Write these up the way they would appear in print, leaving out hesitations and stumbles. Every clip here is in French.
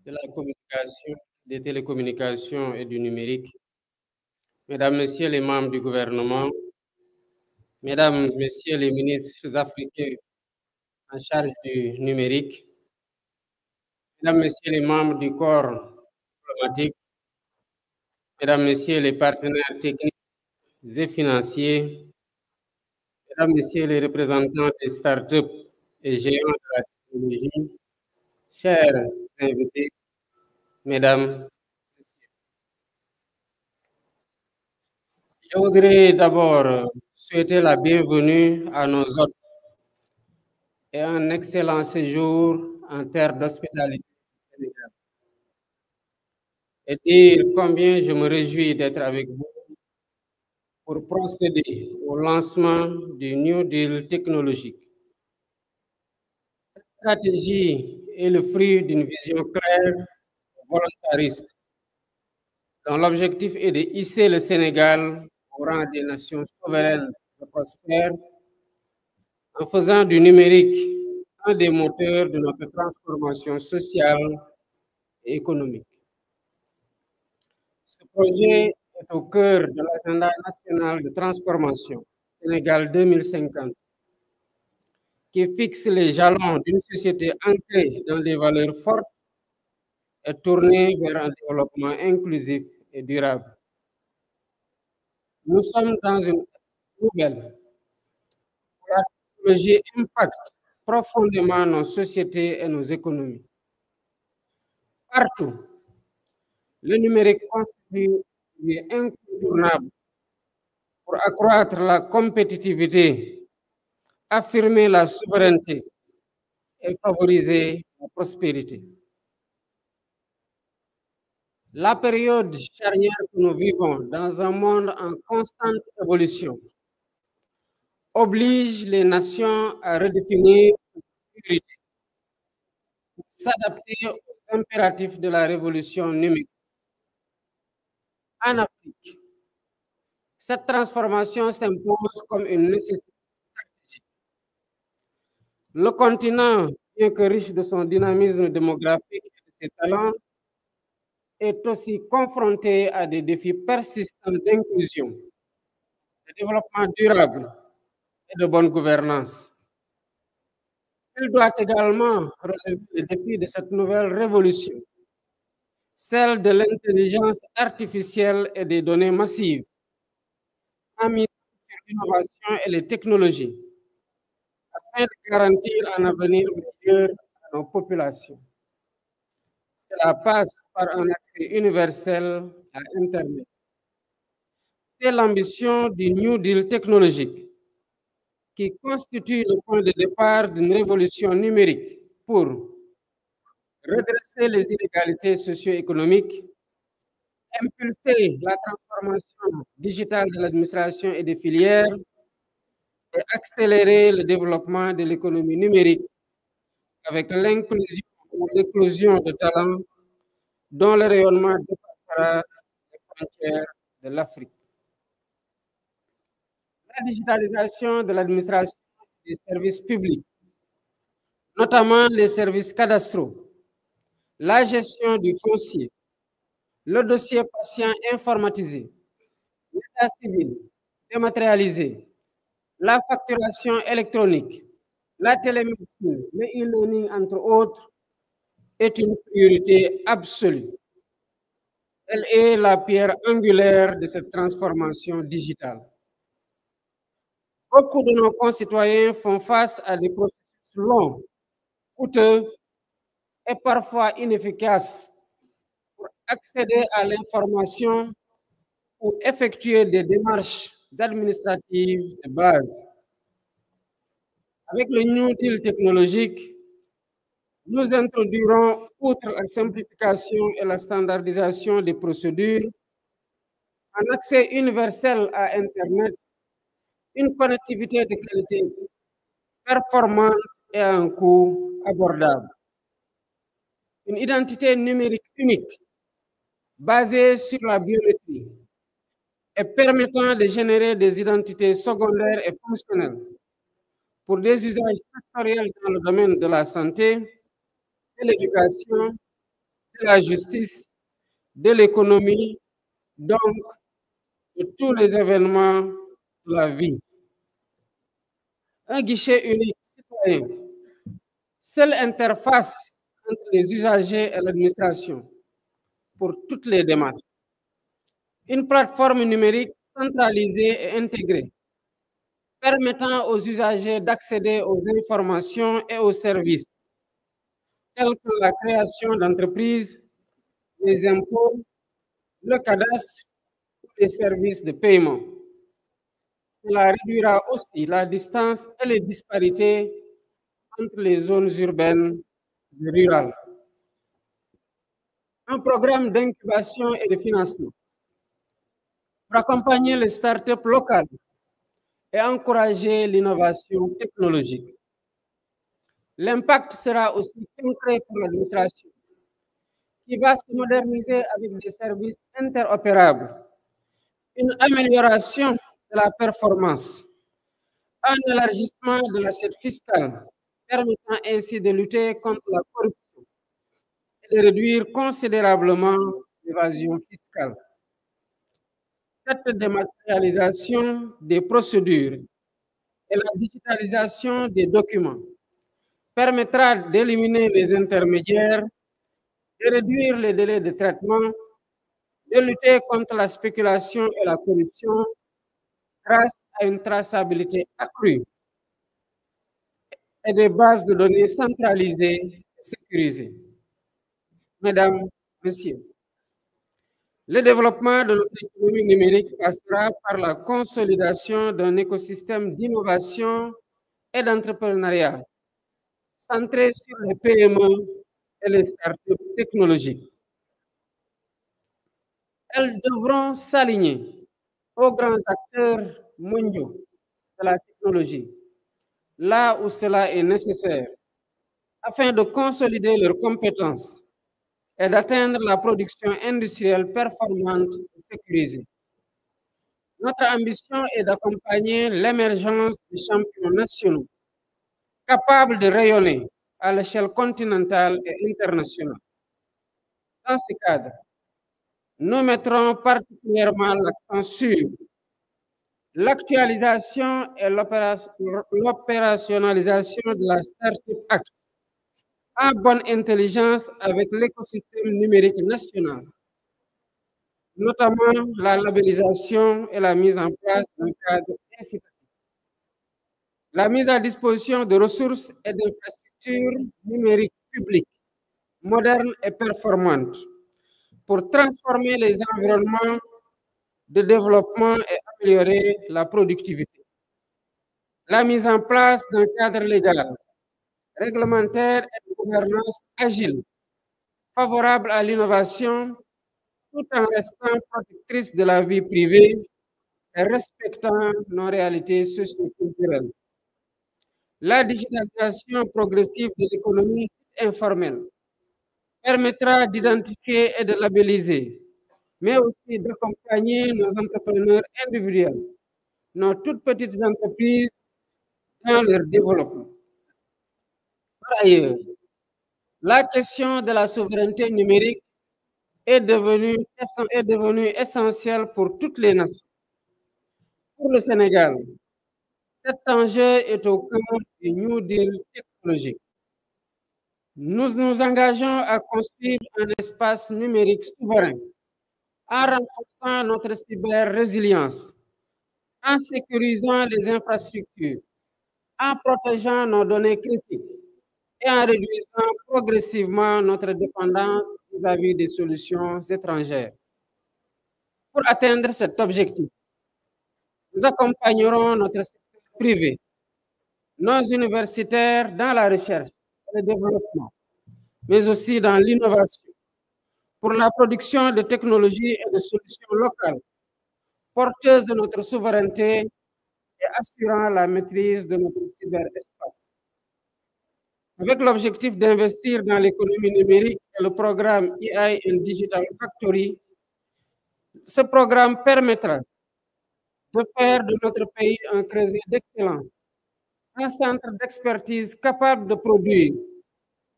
de la communication, des télécommunications et du numérique, Mesdames, Messieurs les membres du gouvernement, Mesdames, Messieurs les ministres africains en charge du numérique, Mesdames, Messieurs les membres du corps diplomatique, Mesdames, Messieurs les partenaires techniques et financiers, Mesdames, Messieurs les représentants des startups et géants de la technologie, chers invités, Mesdames, Messieurs. Je voudrais d'abord souhaiter la bienvenue à nos hôtes et un excellent séjour en terre d'hospitalité du Sénégal. Et dire combien je me réjouis d'être avec vous pour procéder au lancement du New Deal technologique. Cette stratégie est le fruit d'une vision claire et volontariste, dont l'objectif est de hisser le Sénégal au rang des nations souveraines et prospères, en faisant du numérique un des moteurs de notre transformation sociale et économique. Ce projet est au cœur de l'agenda national de transformation Sénégal 2050, qui fixe les jalons d'une société ancrée dans des valeurs fortes et tournée vers un développement inclusif et durable. Nous sommes dans une nouvelle où la technologie impacte profondément nos sociétés et nos économies. Partout, le numérique constitue un lieu incontournable pour accroître la compétitivité, affirmer la souveraineté et favoriser la prospérité. La période charnière que nous vivons dans un monde en constante évolution oblige les nations à redéfinir leurs priorités pour s'adapter aux impératifs de la révolution numérique. En Afrique, cette transformation s'impose comme une nécessité stratégique. Le continent, bien que riche de son dynamisme démographique et de ses talents, est aussi confronté à des défis persistants d'inclusion, de développement durable et de bonne gouvernance. Il doit également relever les défis de cette nouvelle révolution, celle de l'intelligence artificielle et des données massives, en misant sur l'innovation et les technologies, afin de garantir un avenir meilleur à nos populations. Cela passe par un accès universel à Internet. C'est l'ambition du New Deal technologique qui constitue le point de départ d'une révolution numérique pour redresser les inégalités socio-économiques, impulser la transformation digitale de l'administration et des filières et accélérer le développement de l'économie numérique avec l'inclusion ou l'éclosion de talents dont le rayonnement dépassera les frontières de l'Afrique. La digitalisation de l'administration et des services publics, notamment les services cadastraux, la gestion du foncier, le dossier patient informatisé, l'état civil dématérialisé, la facturation électronique, la télémédecine, le e-learning, entre autres, est une priorité absolue. Elle est la pierre angulaire de cette transformation digitale. Beaucoup de nos concitoyens font face à des processus longs, coûteux et parfois inefficaces pour accéder à l'information ou effectuer des démarches administratives de base. Avec le New Deal technologique, nous introduirons, outre la simplification et la standardisation des procédures, un accès universel à Internet, une connectivité de qualité performante et à un coût abordable. Une identité numérique unique, basée sur la biométrie et permettant de générer des identités secondaires et fonctionnelles pour des usages sectoriels dans le domaine de la santé, de l'éducation, de la justice, de l'économie, donc de tous les événements de la vie. Un guichet unique citoyen, seule interface entre les usagers et l'administration pour toutes les démarches. Une plateforme numérique centralisée et intégrée, permettant aux usagers d'accéder aux informations et aux services, tels que la création d'entreprises, les impôts, le cadastre ou les services de paiement. Cela réduira aussi la distance et les disparités entre les zones urbaines et rurales. Un programme d'incubation et de financement pour accompagner les startups locales et encourager l'innovation technologique. L'impact sera aussi concret pour l'administration, qui va se moderniser avec des services interopérables, une amélioration de la performance, un élargissement de l'assiette fiscale, permettant ainsi de lutter contre la corruption et de réduire considérablement l'évasion fiscale. Cette dématérialisation des procédures et la digitalisation des documents permettra d'éliminer les intermédiaires, de réduire les délais de traitement, de lutter contre la spéculation et la corruption grâce à une traçabilité accrue et des bases de données centralisées et sécurisées. Mesdames, Messieurs, le développement de notre économie numérique passera par la consolidation d'un écosystème d'innovation et d'entrepreneuriat centré sur les PME et les startups technologiques. Elles devront s'aligner aux grands acteurs mondiaux de la technologie, là où cela est nécessaire, afin de consolider leurs compétences et d'atteindre la production industrielle performante et sécurisée. Notre ambition est d'accompagner l'émergence des champions nationaux, capables de rayonner à l'échelle continentale et internationale. Dans ce cadre, nous mettrons particulièrement l'accent sur l'actualisation et l'opérationnalisation de la Startup Act en bonne intelligence avec l'écosystème numérique national, notamment la labellisation et la mise en place d'un cadre incitatif. La mise à disposition de ressources et d'infrastructures numériques publiques, modernes et performantes, pour transformer les environnements de développement et améliorer la productivité. La mise en place d'un cadre légal, réglementaire et de gouvernance agile, favorable à l'innovation, tout en restant protectrice de la vie privée et respectant nos réalités socio-culturelles. La digitalisation progressive de l'économie informelle permettra d'identifier et de labelliser, mais aussi d'accompagner nos entrepreneurs individuels, nos toutes petites entreprises dans leur développement. Par ailleurs, la question de la souveraineté numérique est devenue essentielle pour toutes les nations. Pour le Sénégal, cet enjeu est au cœur du New Deal technologique. Nous nous engageons à construire un espace numérique souverain en renforçant notre cyber-résilience, en sécurisant les infrastructures, en protégeant nos données critiques et en réduisant progressivement notre dépendance vis-à-vis des solutions étrangères. Pour atteindre cet objectif, nous accompagnerons notre secteur privé, nos universitaires dans la recherche et le développement, mais aussi dans l'innovation, pour la production de technologies et de solutions locales, porteuses de notre souveraineté et assurant la maîtrise de notre cyberespace. Avec l'objectif d'investir dans l'économie numérique et le programme AI and Digital Factory, ce programme permettra de faire de notre pays un creuset d'excellence, un centre d'expertise capable de produire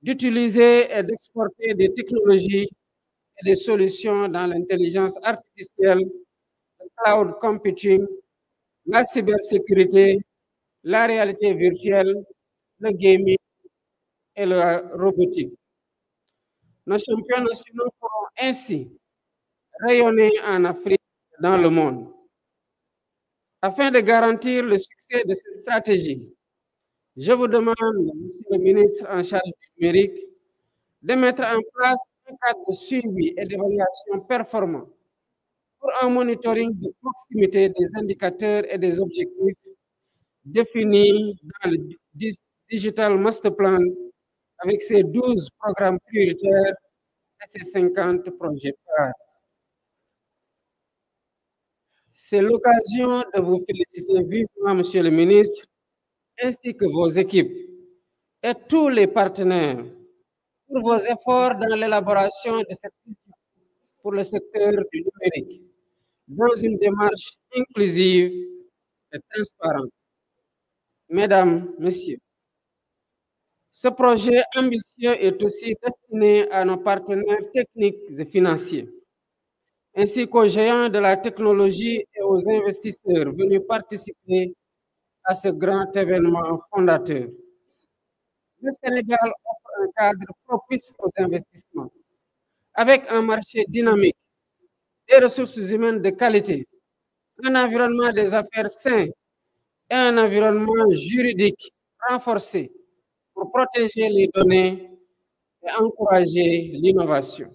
d'utiliser et d'exporter des technologies et des solutions dans l'intelligence artificielle, le cloud computing, la cybersécurité, la réalité virtuelle, le gaming et la robotique. Nos champions nationaux pourront ainsi rayonner en Afrique et dans le monde. Afin de garantir le succès de cette stratégie, je vous demande, Monsieur le ministre en charge du numérique, de mettre en place un cadre de suivi et d'évaluation performant pour un monitoring de proximité des indicateurs et des objectifs définis dans le Digital Master Plan avec ses 12 programmes prioritaires et ses 50 projets phares. C'est l'occasion de vous féliciter vivement, Monsieur le ministre, ainsi que vos équipes et tous les partenaires pour vos efforts dans l'élaboration de cette vision pour le secteur du numérique, dans une démarche inclusive et transparente. Mesdames, Messieurs, ce projet ambitieux est aussi destiné à nos partenaires techniques et financiers, ainsi qu'aux géants de la technologie et aux investisseurs venus participer à ce grand événement fondateur. Le Sénégal offre un cadre propice aux investissements, avec un marché dynamique, des ressources humaines de qualité, un environnement des affaires sain et un environnement juridique renforcé pour protéger les données et encourager l'innovation.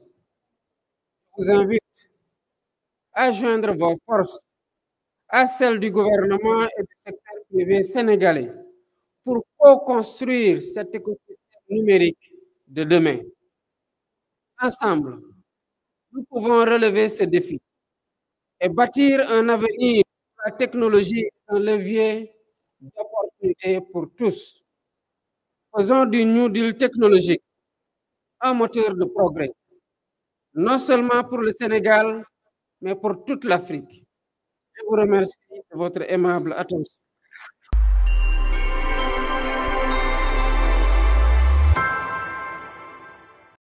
Je vous invite à joindre vos forces à celles du gouvernement et du secteur privé sénégalais pour co-construire cet écosystème numérique de demain. Ensemble, nous pouvons relever ce défi et bâtir un avenir où la technologie est un levier d'opportunité pour tous. Faisons du New Deal technologique un moteur de progrès, non seulement pour le Sénégal, mais pour toute l'Afrique. Je vous remercie de votre aimable attention.